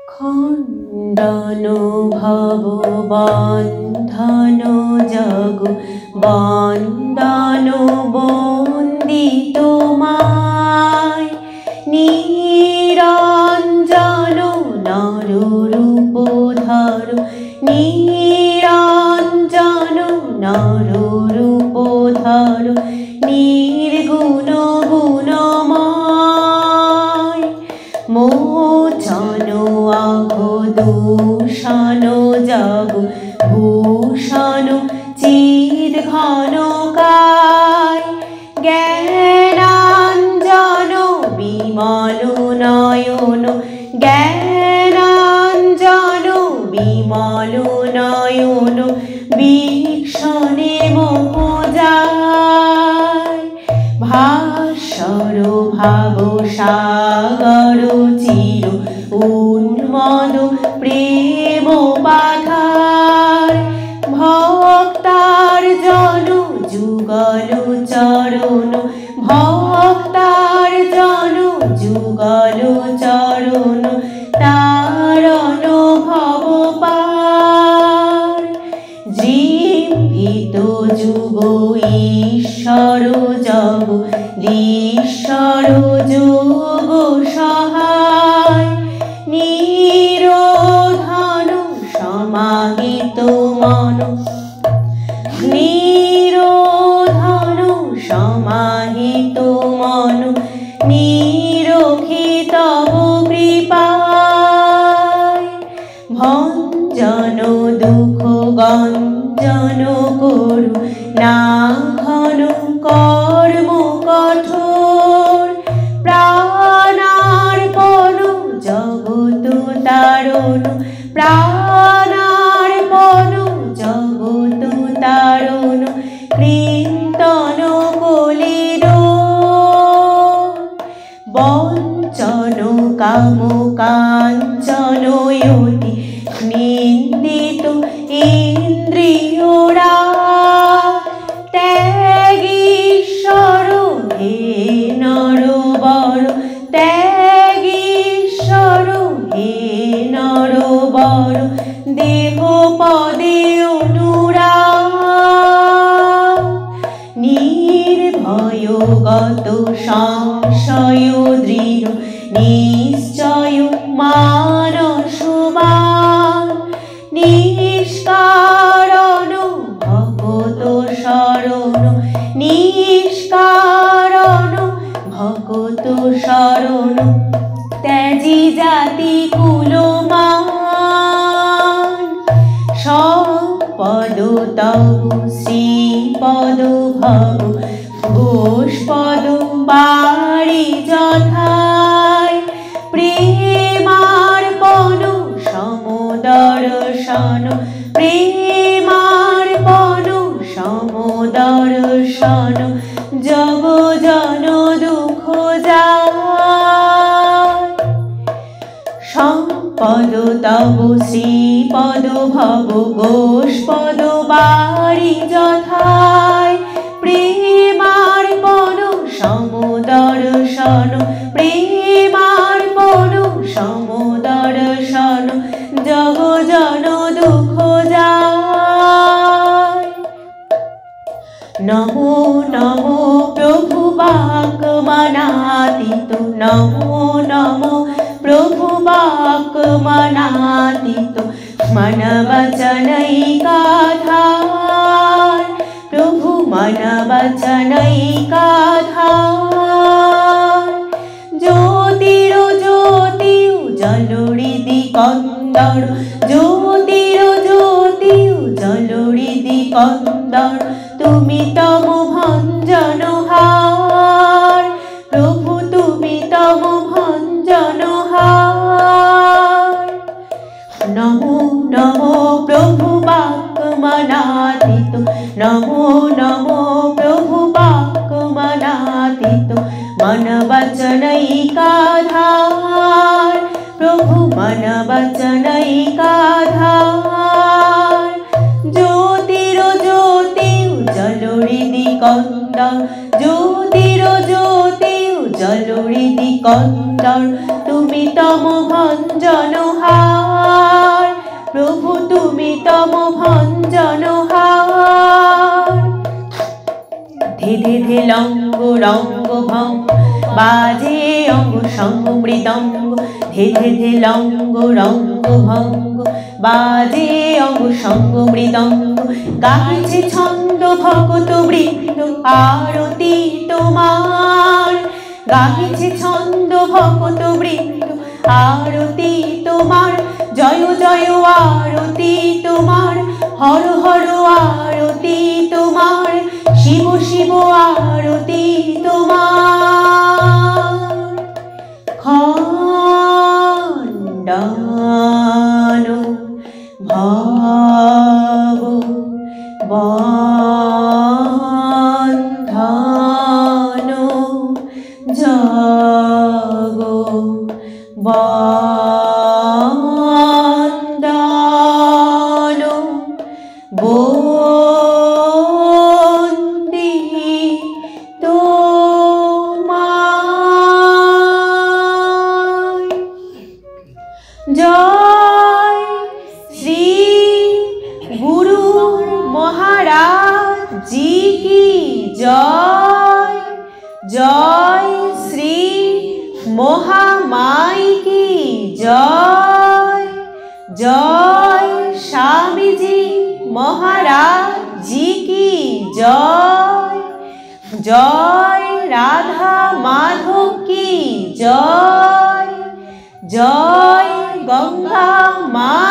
খণ্ডন ভব বন্ধন জগ বন্দন বন্দিত মায় নিরঞ্জন নররূপ ধর নিরঞ্জন নররূপ ধর নির্গুণ গুণময় মোচন অঘদূষণ জগ ভূষণ চিদ ঘনকায় জ্ঞানাঞ্জন বিমল নয়ন জ্ঞানাঞ্জন বিমল নয়ন বীক্ষণে মোহজায় ভাস্বর ভাব সাগর চির উন্মদ প্রেম পাথার ভক্তার জন যুগল চরণ ভক্তার জন যুগল চরণ তারণ ভব পার জীবিত যুগ ঈশ্বর জগ ঈশ্বর যোগ সহায় নিরোধন সমাহিত মন নিরোধন সমাহিত মন নিরখিত কৃপায় ভঞ্জন দুঃখ গঞ্জন করু না ঘন কর্ম কঠোর প্রাণার্পণ জগৎ তারণ প্রাণার্পণ জগৎ তারণ কীর্তন কলির বঞ্চন কাম কাঞ্চন অতি নিন্দিত ইন্দ্রিয়রা ত্যাগীশ্বর হে নরবর ত্যাগীশ্বর হে নরবর দেহ পদে অনুরাগ নির্ভয়গত সংশয় দৃঢ় নিশ্চয় মানসবান নিষ্কারণ ভগত শরণ নিষ্কারণ ভগত শরণ ত্যাজি জাতি কুলমান সম্পদ তব শ্রীপদ ভব ঘোষপদ বাড়ি যথায় প্রেমার্পণ সমদর্শন প্রেমার্পণ সমদর্শন জগ জন দুঃখ যায় সম্পদ তব শ্রীপদ ভব ঘোষপদ বাড়ি যথায় প্রেমার্পণ সমদর্শন প্রেমার্পণ সমদর্শন জগ জন দুঃখ যায় নমো নমো প্রভু বাক মনাতীত নমো নমো প্রভু বাক মনাতীত মন বচনৈকাধার প্রভু মন বচনৈকাধার জ্যোতির জ্যোতি জলরিদি কন্দর জ্যোতির জ্যোতি জলরিদি কন্দর তুমি তম ভঞ্জন হার প্রভু তুমি তম ভঞ্জন হার নমো নমো প্রভু বাক মনাতীত নমো নমো প্রভু বাক মনাতীত মন বচনৈকাধার প্রভু মন বচনৈকাধার জ্যোতির জ্যোতি জলরিদি কন্দর জ্যোতির জ্যোতি উজালরি দিগন্তর তুমি তম ভঞ্জনহার প্রভু তুমি তম ভঞ্জনহার ধে ধে ধে লঙ্গ রঙ্গ ভঙ্গ বাজে অঙ্গ সঙ্গ মৃদঙ্গ ধে ধে ধে লঙ্গ রঙ্গ ভঙ্গ বাজে অঙ্গ সঙ্গ মৃদঙ্গ গাইছে ছন্দ ভগত বৃন্দ আরতি তোমার গাইছে ছন্দ ভগত বৃন্দ আরতি তোমার জয় জয় আরতি তোমার হর হর আরতি তোমার শিব শিব আরতি তোমার খণ্ডান ভাব বন্ধন জাগ বন্দন বন্দি তোমায় জয় শ্রী গুরু মহারাজ জি কি জয় জয় শ্রী মহামাই কি জয় জয় স্বামীজি মহারাজ জি কি জয় জয় রাধা মাধব কি জয় জয় গঙ্গা মা